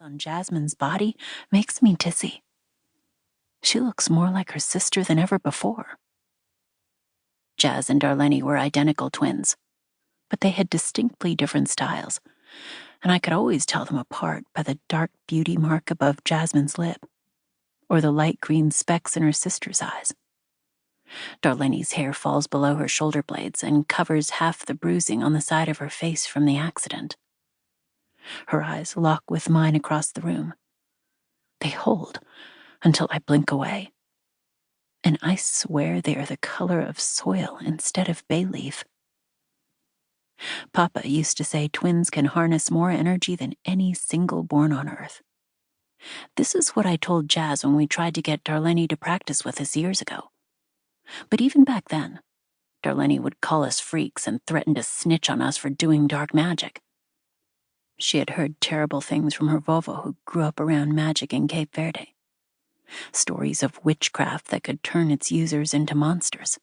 on Jasmine's body makes me dizzy. She looks more like her sister than ever before. Jazz and Darlene were identical twins, but they had distinctly different styles, and I could always tell them apart by the dark beauty mark above Jasmine's lip, or the light green specks in her sister's eyes. Darlene's hair falls below her shoulder blades and covers half the bruising on the side of her face from the accident. Her eyes lock with mine across the room. They hold until I blink away, and I swear they are the color of soil instead of bay leaf. Papa used to say twins can harness more energy than any single born on Earth. This is what I told Jazz when we tried to get Darlene to practice with us years ago. But even back then, Darlene would call us freaks and threaten to snitch on us for doing dark magic. She had heard terrible things from her vovo who grew up around magic in Cape Verde. Stories of witchcraft that could turn its users into monsters.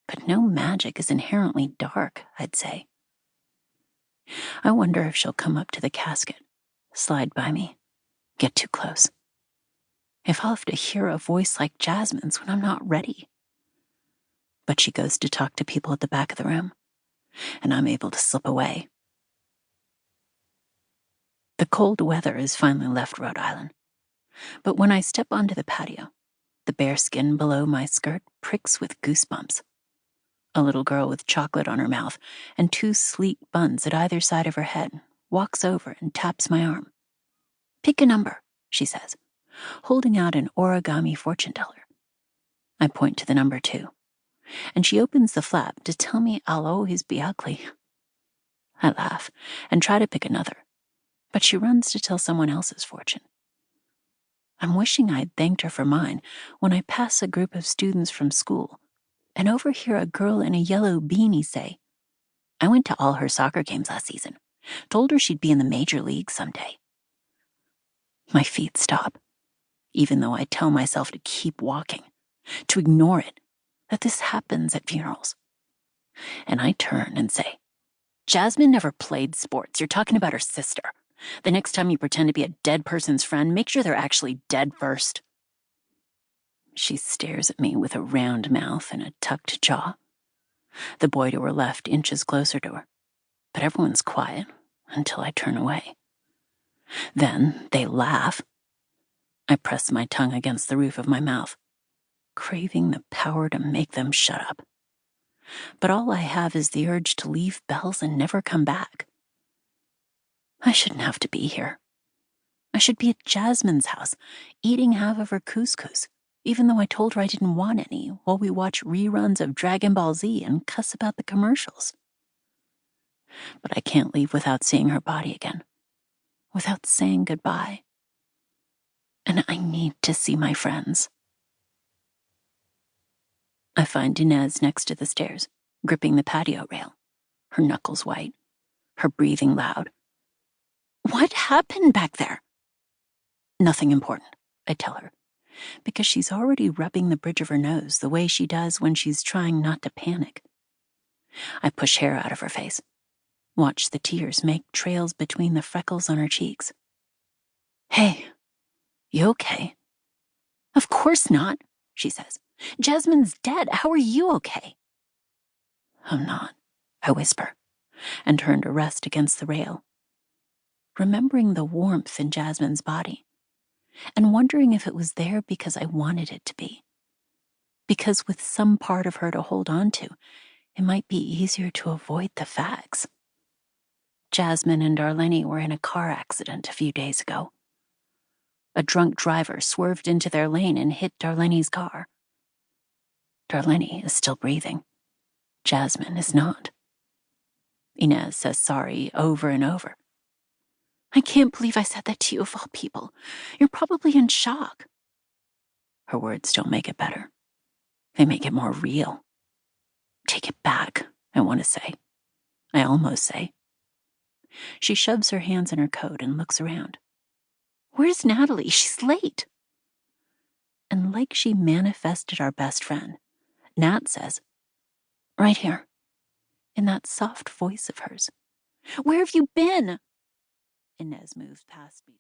But no magic is inherently dark, I'd say. I wonder if she'll come up to the casket, slide by me, get too close. If I'll have to hear a voice like Jasmine's when I'm not ready. But she goes to talk to people at the back of the room, and I'm able to slip away. The cold weather has finally left Rhode Island, but when I step onto the patio, the bare skin below my skirt pricks with goosebumps. A little girl with chocolate on her mouth and two sleek buns at either side of her head walks over and taps my arm. "Pick a number," she says, holding out an origami fortune teller. I point to the number 2, and she opens the flap to tell me I'll always be ugly. I laugh and try to pick another, but she runs to tell someone else's fortune. I'm wishing I'd thanked her for mine when I pass a group of students from school and overhear a girl in a yellow beanie say, "I went to all her soccer games last season. Told her she'd be in the major league someday." My feet stop, even though I tell myself to keep walking, to ignore it, that this happens at funerals. And I turn and say, "Jasmine never played sports. You're talking about her sister. The next time you pretend to be a dead person's friend, make sure they're actually dead first." She stares at me with a round mouth and a tucked jaw. The boy to her left inches closer to her, but everyone's quiet until I turn away. Then they laugh. I press my tongue against the roof of my mouth, craving the power to make them shut up. But all I have is the urge to leave Belle's and never come back. I shouldn't have to be here. I should be at Jasmine's house, eating half of her couscous, even though I told her I didn't want any, while we watch reruns of Dragon Ball Z and cuss about the commercials. But I can't leave without seeing her body again, without saying goodbye. And I need to see my friends. I find Inez next to the stairs, gripping the patio rail, her knuckles white, her breathing loud. "What happened back there?" "Nothing important," I tell her, because she's already rubbing the bridge of her nose the way she does when she's trying not to panic. I push hair out of her face, watch the tears make trails between the freckles on her cheeks. "Hey, you okay?" "Of course not," she says. "Jasmine's dead. How are you okay?" "I'm not," I whisper, and turn to rest against the rail, remembering the warmth in Jasmine's body, and wondering if it was there because I wanted it to be. Because with some part of her to hold on to, it might be easier to avoid the facts. Jasmine and Darlene were in a car accident a few days ago. A drunk driver swerved into their lane and hit Darlene's car. Darlene is still breathing. Jasmine is not. Inez says sorry over and over. "I can't believe I said that to you of all people. You're probably in shock." Her words don't make it better. They make it more real. "Take it back," I want to say. I almost say. She shoves her hands in her coat and looks around. "Where's Natalie? She's late." And like she manifested our best friend, Nat says, "Right here," in that soft voice of hers. "Where have you been?" Inez moves past me.